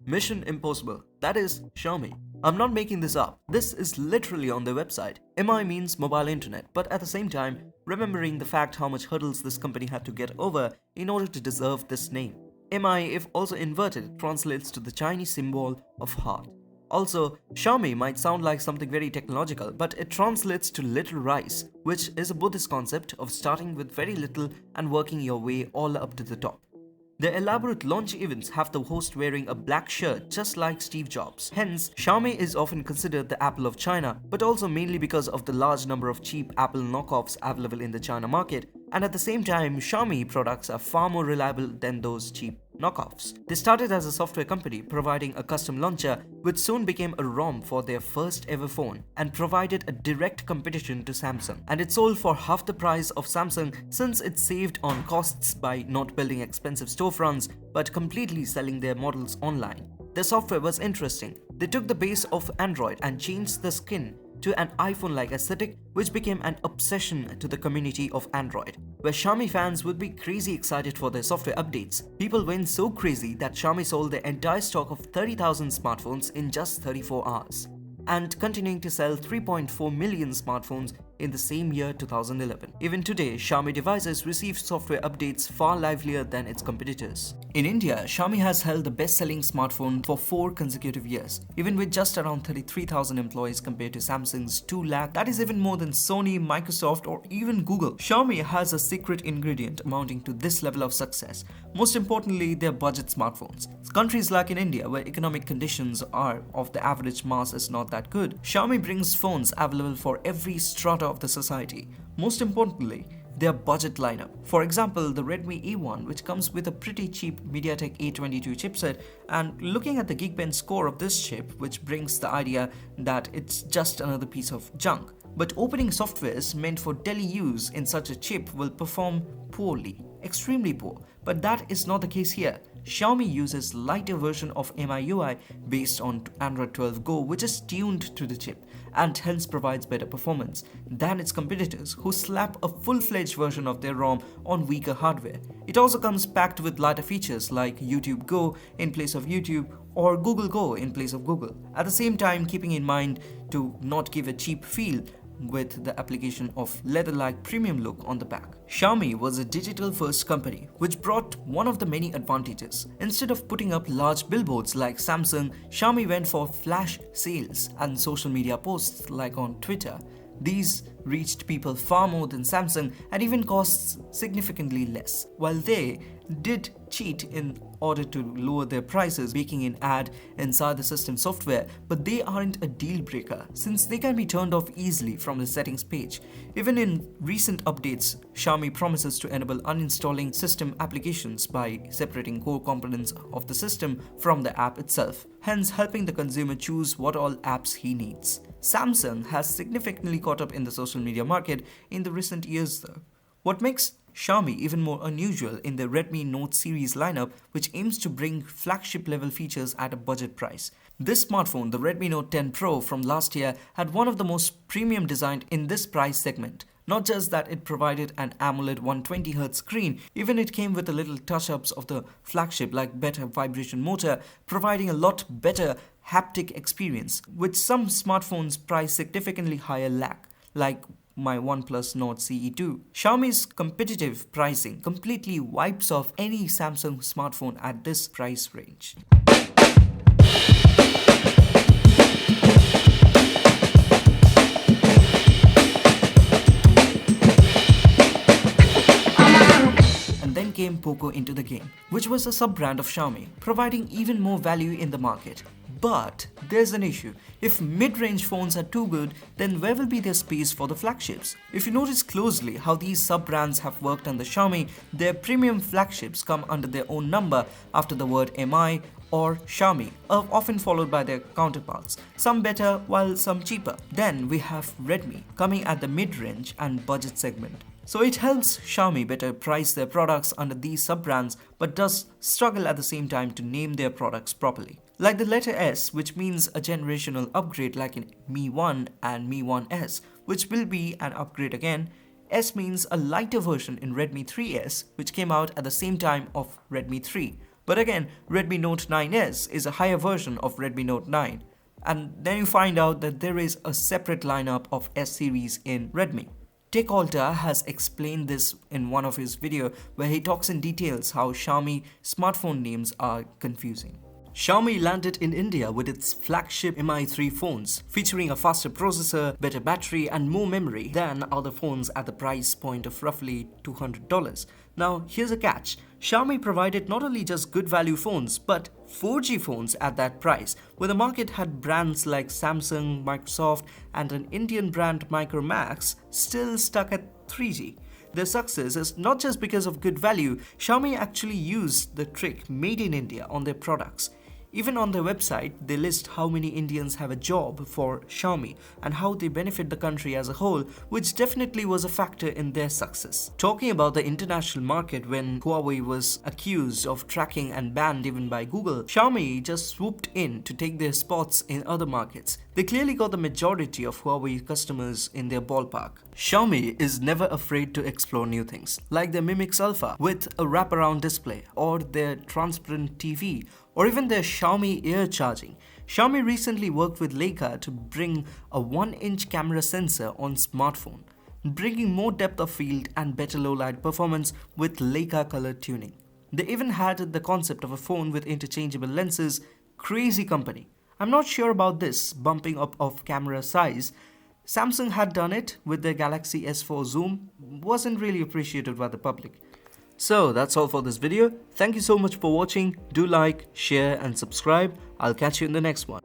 Mission Impossible. That is Xiaomi. I'm not making this up. This is literally on their website. MI means mobile internet, but at the same time, remembering the fact how much hurdles this company had to get over in order to deserve this name. MI, if also inverted, translates to the Chinese symbol of heart. Also, Xiaomi might sound like something very technological, but it translates to little rice, which is a Buddhist concept of starting with very little and working your way all up to the top. Their elaborate launch events have the host wearing a black shirt just like Steve Jobs. Hence, Xiaomi is often considered the Apple of China, but also mainly because of the large number of cheap Apple knockoffs available in the China market, and at the same time, Xiaomi products are far more reliable than those cheap knockoffs. They started as a software company providing a custom launcher, which soon became a ROM for their first ever phone and provided a direct competition to Samsung. And it sold for half the price of Samsung since it saved on costs by not building expensive storefronts but completely selling their models online. Their software was interesting. They took the base of Android and changed the skin to an iPhone-like aesthetic, which became an obsession to the community of Android, where Xiaomi fans would be crazy excited for their software updates. People went so crazy that Xiaomi sold their entire stock of 30,000 smartphones in just 34 hours, and continuing to sell 3.4 million smartphones in the same year 2011. Even today, Xiaomi devices receive software updates far livelier than its competitors. In India, Xiaomi has held the best-selling smartphone for 4 consecutive years, even with just around 33,000 employees compared to Samsung's 2 lakh. That is even more than Sony, Microsoft, or even Google. Xiaomi has a secret ingredient amounting to this level of success. Most importantly, their budget smartphones. Countries like in India, where economic conditions are of the average mass is not that good, Xiaomi brings phones available for every strata of the society. Most importantly, their budget lineup. For example, the Redmi A1, which comes with a pretty cheap MediaTek A22 chipset, and looking at the Geekbench score of this chip, which brings the idea that it's just another piece of junk. But opening softwares meant for daily use in such a chip will perform poorly, extremely poor. But that is not the case here. Xiaomi uses lighter version of MIUI based on Android 12 Go, which is tuned to the chip and hence provides better performance than its competitors who slap a full-fledged version of their ROM on weaker hardware. It also comes packed with lighter features like YouTube Go in place of YouTube or Google Go in place of Google. At the same time, keeping in mind to not give a cheap feel with the application of leather-like premium look on the back. Xiaomi was a digital-first company, which brought one of the many advantages. Instead of putting up large billboards like Samsung, Xiaomi went for flash sales and social media posts like on Twitter. These reached people far more than Samsung and even costs significantly less. While they did cheat in order to lower their prices, baking an ad inside the system software, but they aren't a deal breaker since they can be turned off easily from the settings page. Even in recent updates, Xiaomi promises to enable uninstalling system applications by separating core components of the system from the app itself, hence helping the consumer choose what all apps he needs. Samsung has significantly caught up in the social media market in the recent years though. What makes Xiaomi even more unusual in the Redmi Note series lineup, which aims to bring flagship level features at a budget price. This smartphone, the Redmi Note 10 Pro from last year, had one of the most premium designed in this price segment. Not just that it provided an AMOLED 120Hz screen, even it came with a little touch-ups of the flagship like better vibration motor, providing a lot better haptic experience, which some smartphones priced significantly higher lack, like my OnePlus Nord CE2. Xiaomi's competitive pricing completely wipes off any Samsung smartphone at this price range. And then came Poco into the game, which was a sub-brand of Xiaomi, providing even more value in the market. But there's an issue. If mid-range phones are too good, then where will be their space for the flagships? If you notice closely how these sub-brands have worked on the Xiaomi, their premium flagships come under their own number after the word MI or Xiaomi, often followed by their counterparts, some better while some cheaper. Then we have Redmi coming at the mid-range and budget segment. So it helps Xiaomi better price their products under these sub-brands but does struggle at the same time to name their products properly. Like the letter S, which means a generational upgrade like in Mi 1 and Mi 1S, which will be an upgrade again. S means a lighter version in Redmi 3S, which came out at the same time of Redmi 3. But again, Redmi Note 9S is a higher version of Redmi Note 9. And then you find out that there is a separate lineup of S series in Redmi. TechAlta has explained this in one of his videos where he talks in details how Xiaomi smartphone names are confusing. Xiaomi landed in India with its flagship Mi3 phones, featuring a faster processor, better battery and more memory than other phones at the price point of roughly $200. Now, here's a catch. Xiaomi provided not only just good value phones, but 4G phones at that price, where the market had brands like Samsung, Microsoft and an Indian brand Micromax still stuck at 3G. Their success is not just because of good value. Xiaomi actually used the trick made in India on their products. Even on their website, they list how many Indians have a job for Xiaomi and how they benefit the country as a whole, which definitely was a factor in their success. Talking about the international market, when Huawei was accused of tracking and banned even by Google, Xiaomi just swooped in to take their spots in other markets. They clearly got the majority of Huawei customers in their ballpark. Xiaomi is never afraid to explore new things, like their Mi Mix Alpha with a wraparound display, or their transparent TV, or even their Xiaomi Ear charging. Xiaomi recently worked with Leica to bring a 1-inch camera sensor on smartphone, bringing more depth of field and better low light performance with Leica color tuning. They even had the concept of a phone with interchangeable lenses. Crazy company. I'm not sure about this bumping up of camera size. Samsung had done it with their Galaxy S4 zoom, wasn't really appreciated by the public. So that's all for this video. Thank you so much for watching. Do like, share and subscribe. I'll catch you in the next one.